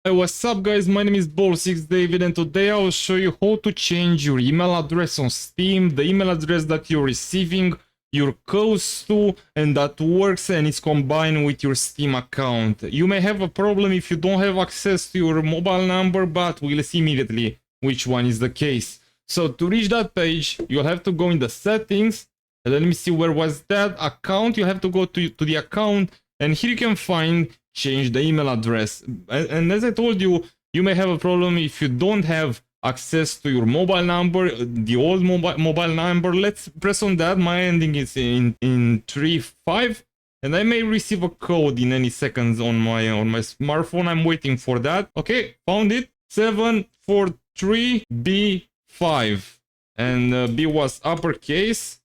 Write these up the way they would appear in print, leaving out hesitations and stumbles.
Hey, what's up guys, my name is Ball6David and today I will show you how to change your email address on Steam, the email address that you're receiving your codes to, and that works and is combined with your Steam account. You may have a problem if you don't have access to your mobile number, but we'll see immediately which one is the case. So to reach that page, you'll have to go in the settings, and let me see where was that account. You have to go to the account, and here you can find change the email address. And as I told you, you may have a problem if you don't have access to your mobile number, the old mobile number. Let's press on that. My ending is in 35, and I may receive a code in any seconds on my smartphone. I'm waiting for that. Okay, found it. 743B5, and B was uppercase.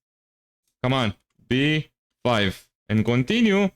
Come on, B5, and continue.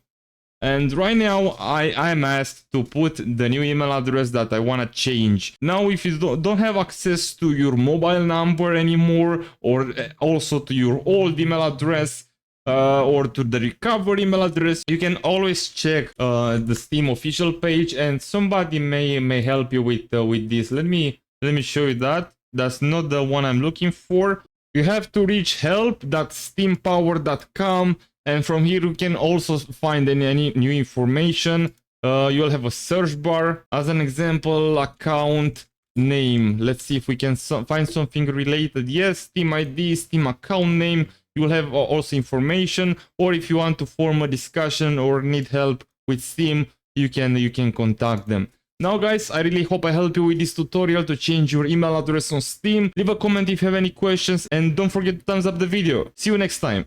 And right now, I'm asked to put the new email address that I want to change. Now, if you don't have access to your mobile number anymore, or also to your old email address, or to the recovery email address, you can always check the Steam official page, and somebody may help you with this. Let me show you that. That's not the one I'm looking for. You have to reach help.steampower.com. And from here you can also find any new information. You'll have a search bar. As an example, account name. Let's see if we can find something related. Yes, Steam ID, Steam account name. You will have also information. Or if you want to form a discussion or need help with Steam, you can contact them. Now guys, I really hope I helped you with this tutorial to change your email address on Steam. Leave a comment if you have any questions, and don't forget to thumbs up the video. See you next time.